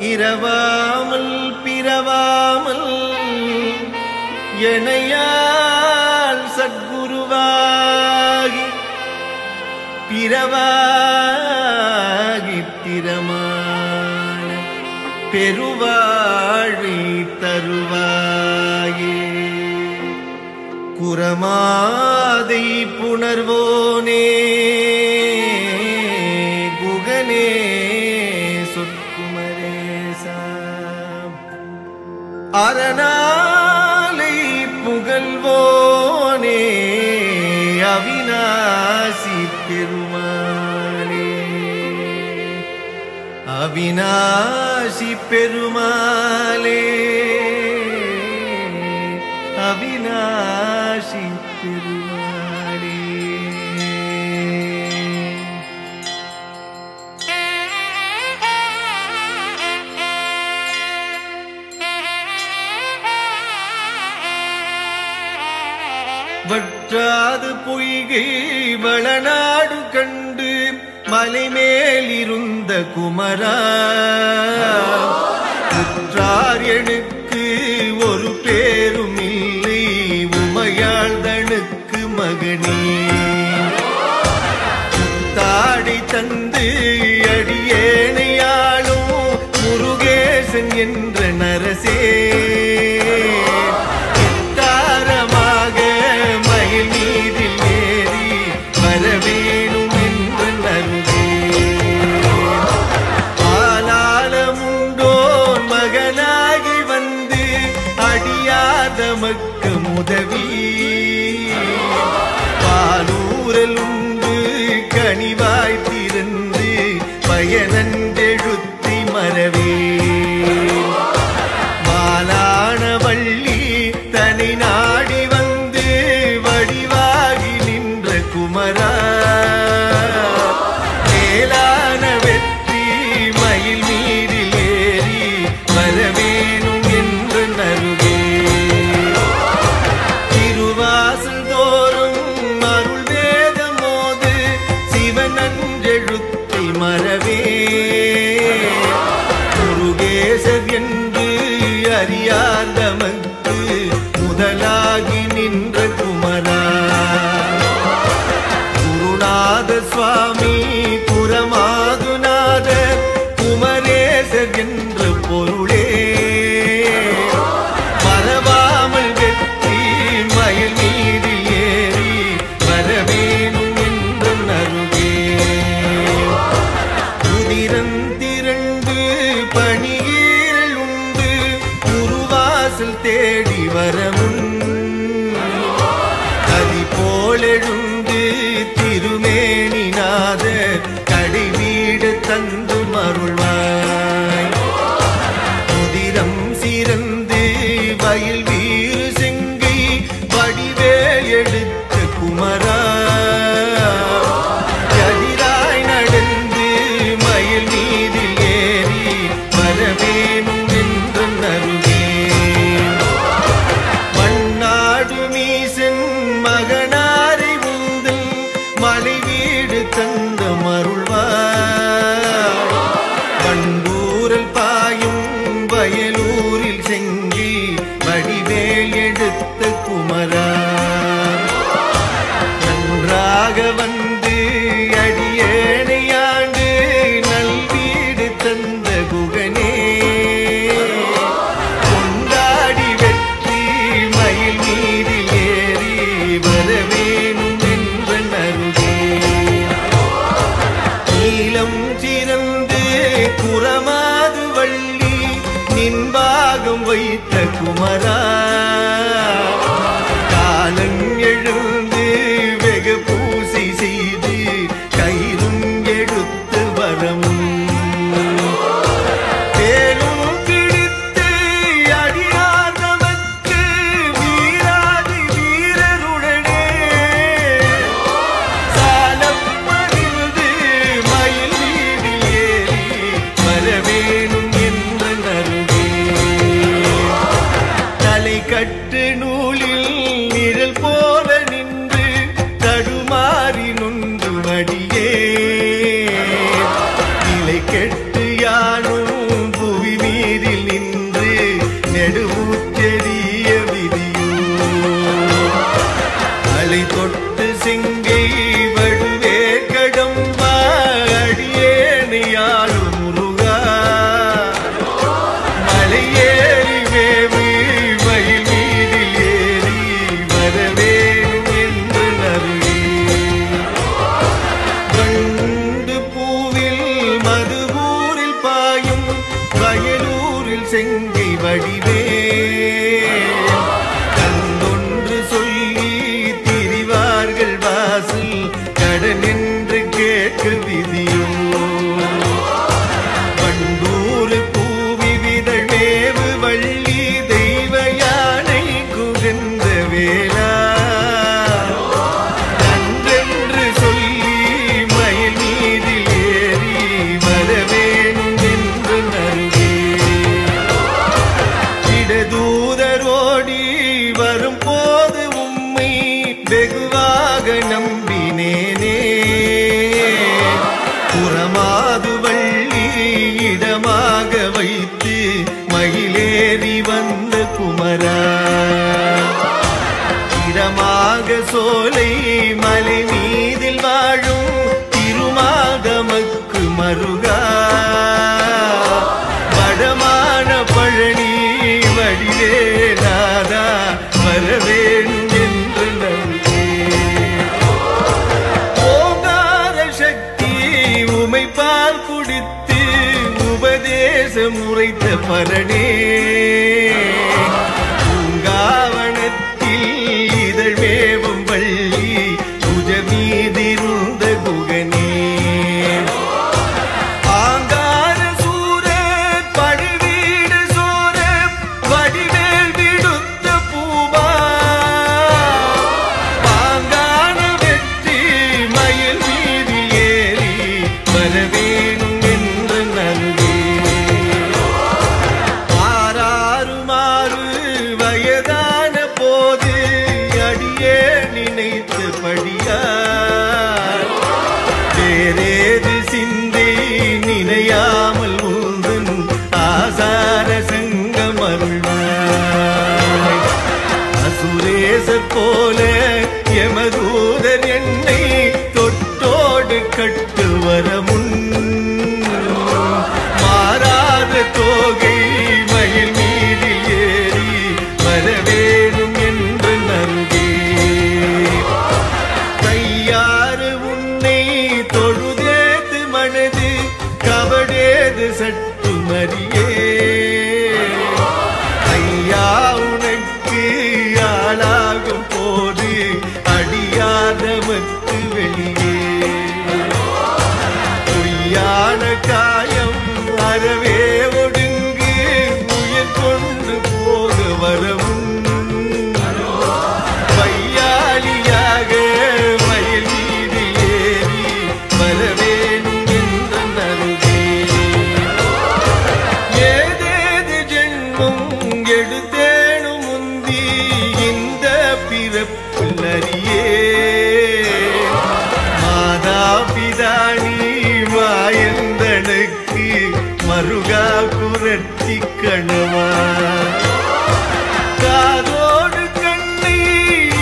இரவாமல் பிறவாமல் எனையால் சத்குருவாகி பிறவாகி திறமான பெருவாழி தருவாயே. குரமாதை புணர்வோனே குகனே சொற்குமரேசா அரணாலை புகழ்வோனே அவிநாசி பெருமாளே. அவிநாசி பெருமாளே அவிநாசி பெருமாளே. வற்றாது பொய்கை வளநாடு கண்டு மலைமேலிருந்த குமரா உற்றார் எனக்கு ஒரு பேரும் இல்லை உமையாள்தனுக்கு மகனே. தாடி தந்து அடியேனையாளும் முருகேசன் என்ற நரசே தாரமாக மயில் மீதில் ஏறி வரவேணும் என்ற நருகே. ஆலாலமுண்டோன் மகனாகி வந்து அடியாதமக்கு உதவி பாலூரல் உண்டு கனிவாய் திறந்து பயனன்றெழுத்தி மறவே. மாலான வள்ளி தனி நாடி வந்து வடிவாகி நின்ற குமரா மேலான வெற்றி மயில் மீதில் ஏறி வரவேணும் என்று நருகே. திருவாசல் தோறும் அருள் வேதம் மோது சிவனன்றெழுத்தை மறவே. முருகேசர் என்று அறியார் நமக்கு முதலாகி நின்ற குமரா. குருநாத சுவாமி குரமாதுநாத குமரேசர் என்ற பொருளே மறவாமல் வெற்றி மயில் மீதில் ஏறி வரவேணும் என்ற நருகே. உதிரந்திரண்டு பணியீரல் உண்டு குருவாசல் தேடி வரமுன் கதி போலெழுந்து திருமேனிநாத கடைவீடு தந்து மருள்வாய். உதிரம் சிறந்து வயல் வீறு செங்கை வடிவேல் எடுத்த குமரா எதிராய் நடந்து மயில் மீதில் ஏறி வரவேணும் என்று நருகே. மண்ணாடு மீசன் மகனாரை உந்தல் மலை வீடு தந்த மருள்வாய். பண்டூரல் பாயும் வயலூரில் செங்கி வடிவேல் எடுத்த குமரா நன்றாக வந்து அடியேனையாண்டு நல்வீடு தந்த குகனே. கொண்டாடி வெற்றி மயில் மீதில் ஏறி வரவேணும் என்ற நருகே. நீலம் சிறந்து குரமாது வள்ளி நின்பாகம் வைத்த குமரா காலன் எழுந்து வெகு பூசை செய்து கயிறும் எடுத்து வரமும் தேலும் பிடித்து அடியார் நமக்கு வீராதி வீரருடனே சாலப்பறிந்து மயில் மீதில் ஏறி வரவேணும் என்ற நருகே. தலை கட்டு நூலில் நிழல் போல நின்று தடுமாறி நொன்று மடியே நிலை கெட்டு யானும் புவி செங்கை வடிவே கந்தொன்று சொல்லி திரிவார்கள் வாசல் கடன் என்று கேட்க விதியோ பண்டூரு பூவி விதழ் மேவு வள்ளி தெய்வ யானை குகந்த வேளா நன்றென்று சொல்லி மயில் மீதில் ஏறி வரவேணும் என்று நருகே இடதூதரோடி வரும் போது உம்மை வெகுவாக நம்பினேனே புறமாது வள்ளி இடமாக வைத்து மயிலேறி வந்த குமரா இடமாக சோலை மலை மீதில் வாழும் திருமாதமக்கு மருகா வடமான பழனி வடிவே நாதா வரவேணும் என்று நம்பே ஓங்கார சக்தி உமைப்பால் குடித்து உபதேசம் உரைத்த பரணே பூங்காவனத்தில் இதழ் மேவும் வள்ளி புஜமீதிருந்த குகனே ஆங்கார சூர படுவீடு சோர வடிவேல் விடுத்த பூவா பாங்கான வெற்றி மயில் மீது ஏறி வரவேணும் என்று நல்கே ஆறாறுமாறு வயதான போது அடியே நினைத்தபடியார் வேறேது சிந்தை நினையாமல் உந்தன் ஆசார சங்கம் அருள்வாய் அசுரேசர் போல எமதூதர் என்னை தொட்டோடு கட்டு வரமுன் மாறாத தோகை மயில் மீதில் ஏறி வரவேணும் என்று நல்கே கையாறு உன்னை தொழுதேது மனது கவடேது சட்டு மறியே ஐயா உனக்கு ஆளாகும் போது அடியாதமக்கு வெளியே பொய்யான காயம் அறவே ஒடுங்கு உயிர் கொண்டு போக வரவும் பையாளியாக மயில் மீது ஏறி வரவேணும் என்று நல்கே ஏதேது ஜென்மம் எடுத்தேனும் முந்தி இந்த பிறப்பில் அறியே மாதா பிதானி மாயந்தனுக்கு மருகா குரத்தி கணவா காதோடு கண்ணை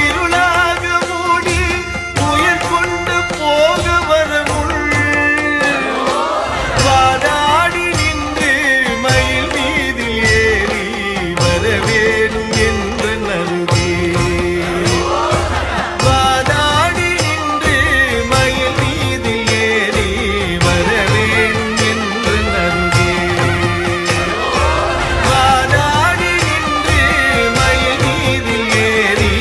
இருளாக மூடி உயிர் கொண்டு போக வரமுள் வாதாடி நின்று மயில் மீதில் ஏறி வரவேணும் என்று நல்கே வாதாடி நின்று மயில் மீதில் ஏறி வரவேணும் என்று நல்கே வாதாடி நின்று மயில் மீதில் ஏறி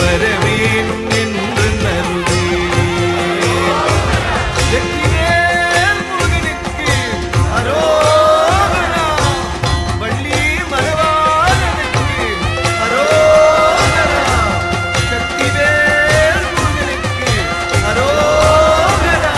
வரவேணும் என்று நல்கே வெற்றிவேல் முருகனுக்கு அரோகரா வள்ளி மரவாளனுக்கு அரோகரா சக்திவேல் முருகனுக்கு அரோகரா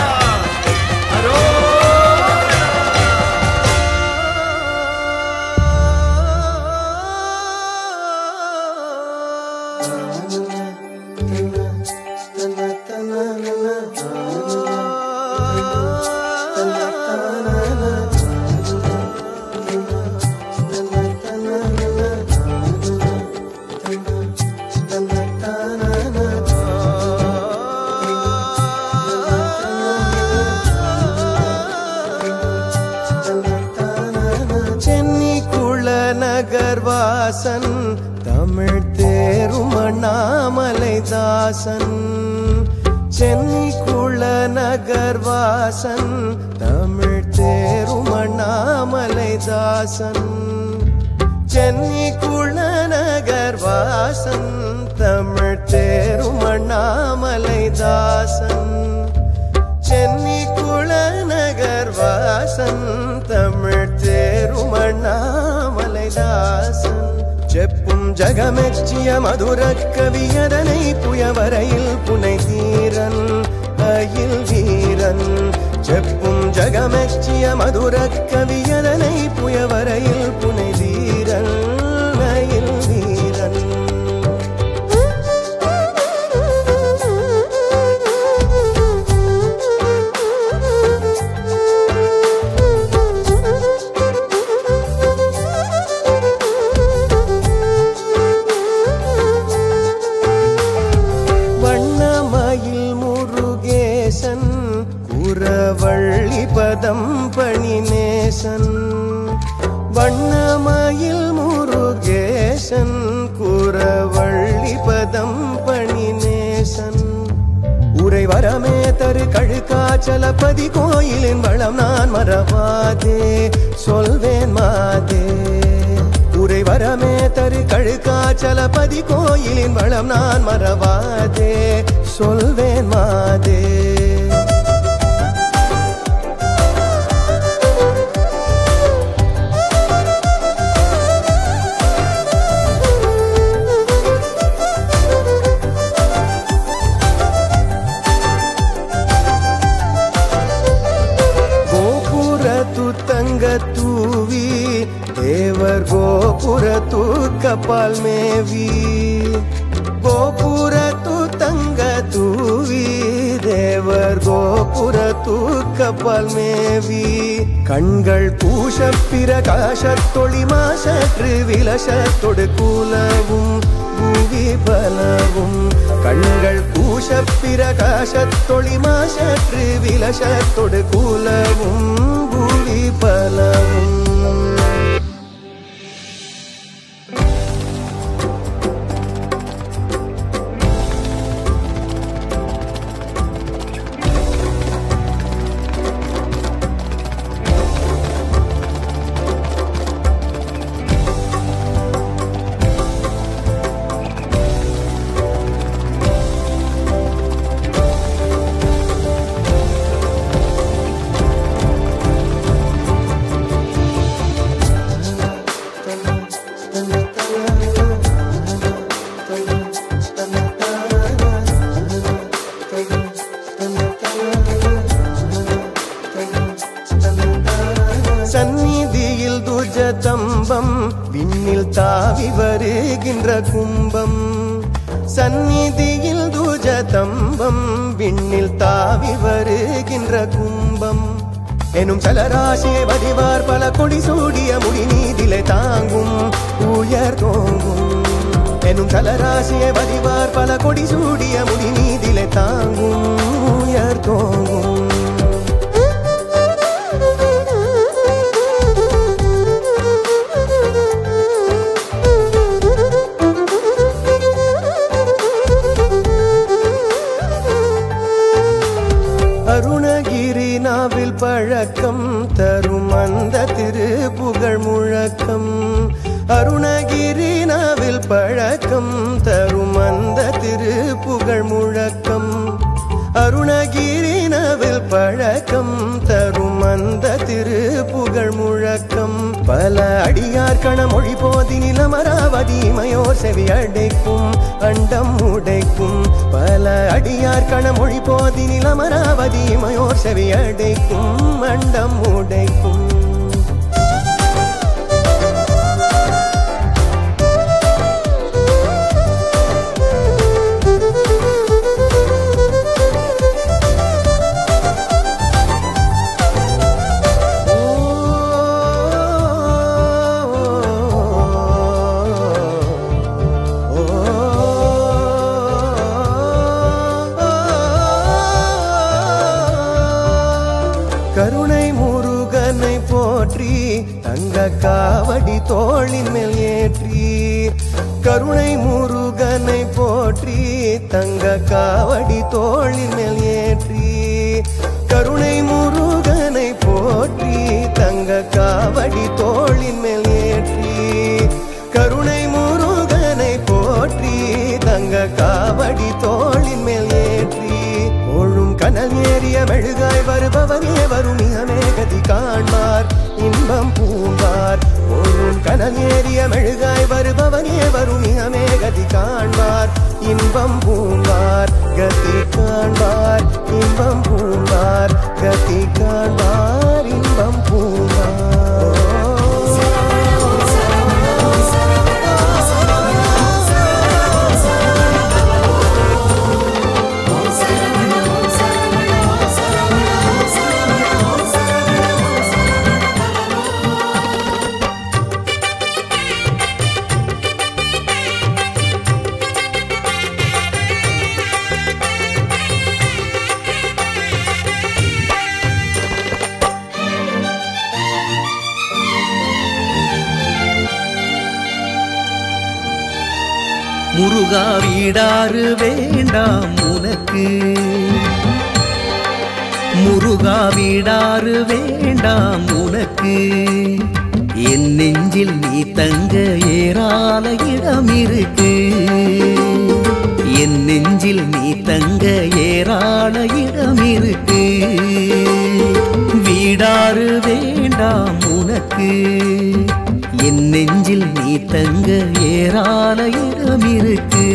சென்னி குள நகர்வாசன் தமிழ் தேரும் அண்ணாமலை தாசன் சென்னி குள நகர்வாசன் தமிழ் தேரும் அண்ணாமலை தாசன் சென்னி குளநகர் வாசன் தமிழ் தேரும் அண்ணாமலை தாசன் சென்னி குளநகர் வாசன் தமிழ் தேரும் அண்ணாமலை தாசன் செப்பும் ஜகமெச்சிய மதுர கவியதனை புயவரையில் புனை தீரன் அயில் வீரன் செப்பும் ஜகமெச்சிய மதுர கவியதனை புயவரையில் புனை தீரன் அயில் வீரன் குரவள்ளி பதம் பணிநேசன் வண்ணமயில் முருகேசன் குரவள்ளி பதம் பணிநேசன் உரை வரமே தரு கழுக்காச்சலபதி கோயிலின் வளம் நான் மறவாதே சொல்வேன் மாதே உரை வரமே தரு கழுக்காச்சலபதி கோயிலின் வளம் நான் மறவாதே சொல்வேன் மாதே தூவி தேவர் கோபுரத்து கபால் மேவி கோபுரத்து தங்க தூவி தேவர் கோபுரத்து கபால் மேவி கண்கள் பூஷ பிரகாசத்தொளி மாசற்று விலசத்தொடு கூலவும் பூவி பலவும் கண்கள் பூஷ பிரகாசத்தொளி மாசற்று விலசத்தொடு கூலவும் பூவி பலவும் சந்நிதியில் துஜதம்பம் விண்ணில் தாவி வருகின்ற கும்பம் சந்நிதியில் துஜதம்பம் விண்ணில் தாவி வருகின்ற கும்பம் எனும் சலராசியை வதிவார் பல கொடி சூடிய முடி நீதிலை தாங்கும் உயர் தோங்கும் எனும் சலராசியை வதிவார் பல கொடி சூடிய முடி நீதிலை தாங்கும் உயர் தோங்கும் அருணகிரி நாவில் பழக்கம் தரும் அந்த திருப்புகழ் முழக்கம் அருணகிரி நாவில் பழக்கம் தரும் அந்த திருப்புகழ் முழக்கம் அருணகிரி நாவில் பழக்கம் தரும் அந்த திருப்புகழ் முழக்கம் பல அடியார் கணமொழி போதி நிலமராவதி மயோர் செவி அடைக்கும் அண்டம் உடைக்கும் பல அடியார் கணமொழி போதி நிலமராவதி மயோர் செவி அடைக்கும் அண்டம் உடைக்கும் கருணை முருகனை போற்றி தங்க காவடி தோளின் மேல் ஏற்றி கருணை முருகனை போற்றி தங்க காவடி தோளின் மேல் ஏற்றி கருணை முருகனை போற்றி தங்க காவடி தோளின் மேல் ஏற்றி இன்பம் பூண்டார் போலும் கனல் ஏறிய மெழுகாய் வருபவனே வருணியமே கதி காண்பார் இன்பம் பூண்டார் கதி காண்பார் இன்பம் பூண்டார் கதி காண்பார் இன்பம் பூண்டார் முருகா வீடாறு வேண்டாம் உனக்கு முருகா வீடாறு வேண்டாம் உனக்கு என் நெஞ்சில் நீ தங்க ஏராள இடம் இருக்கு என் நெஞ்சில் நீ தங்க ஏராள இடம் இருக்கு வீடாறு வேண்டாம் உனக்கு என் நெஞ்சில் நீ தங்க ஏராள இடம் இருக்கு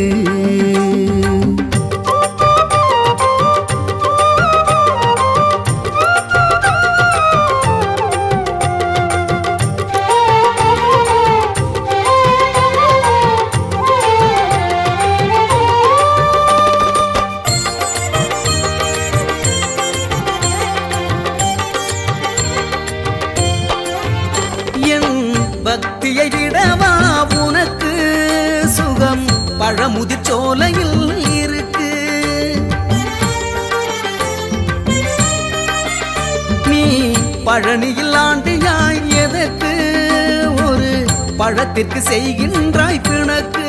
பக்தியை விடவா உனக்கு சுகம் பழமுதிர் சோலையில் இருக்கு நீ பழனியில் ஆண்டியாய் எதற்கு ஒரு பழத்திற்கு செய்கின்றாய் பிணக்கு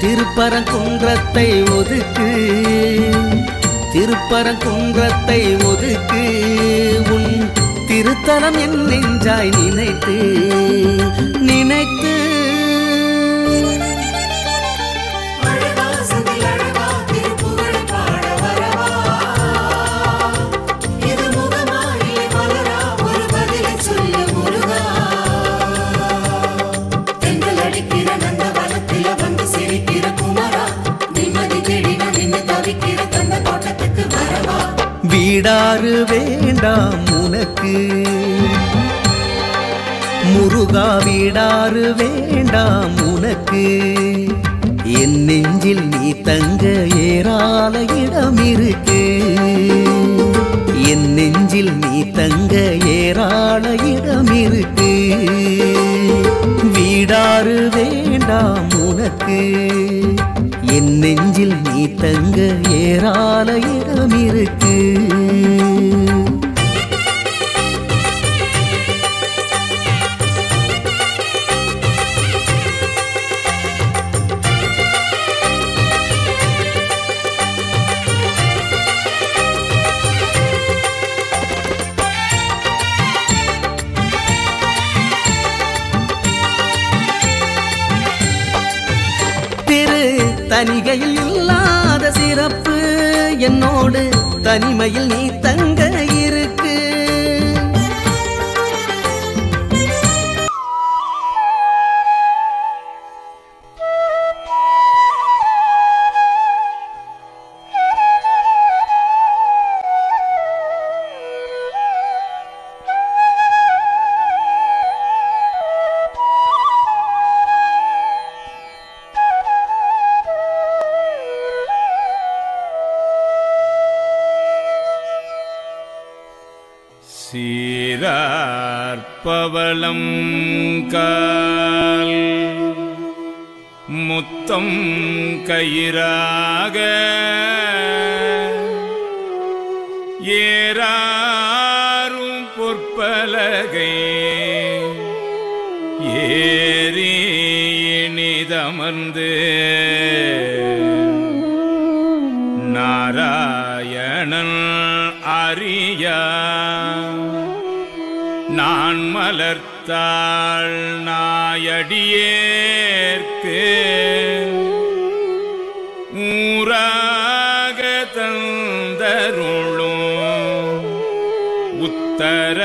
திருப்பரங்குன்றத்தை ஒதுக்கு திருப்பரங்குன்றத்தை ஒதுக்கு உன் திருத்தலம் என் நெஞ்சாய் நினைத்து நினைத்து வீடாறு வேண்டாம் உனக்கு முருகா வீடாறு வேண்டாம் உனக்கு என் நெஞ்சில் நீ தங்க ஏராள இடம் இருக்கு என் நெஞ்சில் நீ தங்க ஏராள இடம் இருக்கு வீடாறு வேண்டாம் உனக்கு என் நெஞ்சில் நீ தங்க ஏராள இடம் இருக்கு தனிகையில் இல்லாத சிறப்பு என்னோடு தனிமையில் நீ தங்க இருக்கு சீரார்பவளம் கால் முத்தம் கயிறாக ஏறாரும் பொற்பலகை ஏறி இனிதமர்ந்து நாராயணன் அறியா நான் மலர்த்தாள் நாயடியேற்கு ஊராக தந்தருளும் உத்தர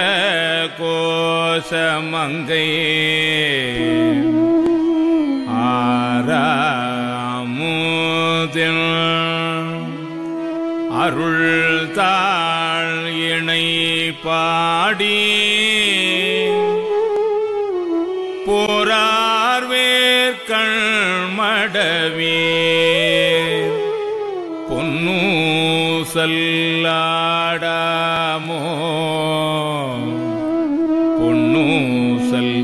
கோசமங்கை ஆறாமுதில் அருள்தாள் இணை பாடி போரார்வேற்கண் மடவே பொன்னூசல்லாடாமோ பொன்னூசல்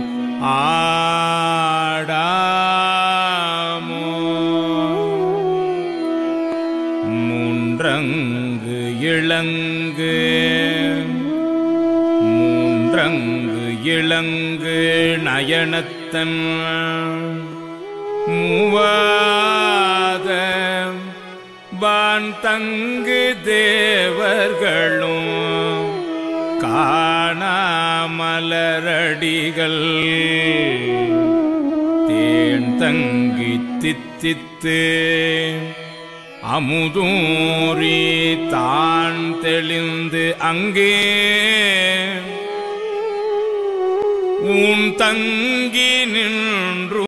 ஆடாமோ மூன்றங்கு இளங்கு மூன்றங்கு இளங்கு நயனத்தன் மூவாத வான் தங்கு தேவர்களும் காணாமலரடிகள் தேன் தங்கி தித்தித்து அமுதூரி தான் தெளிந்து அங்கே உன் தங்கி நின்று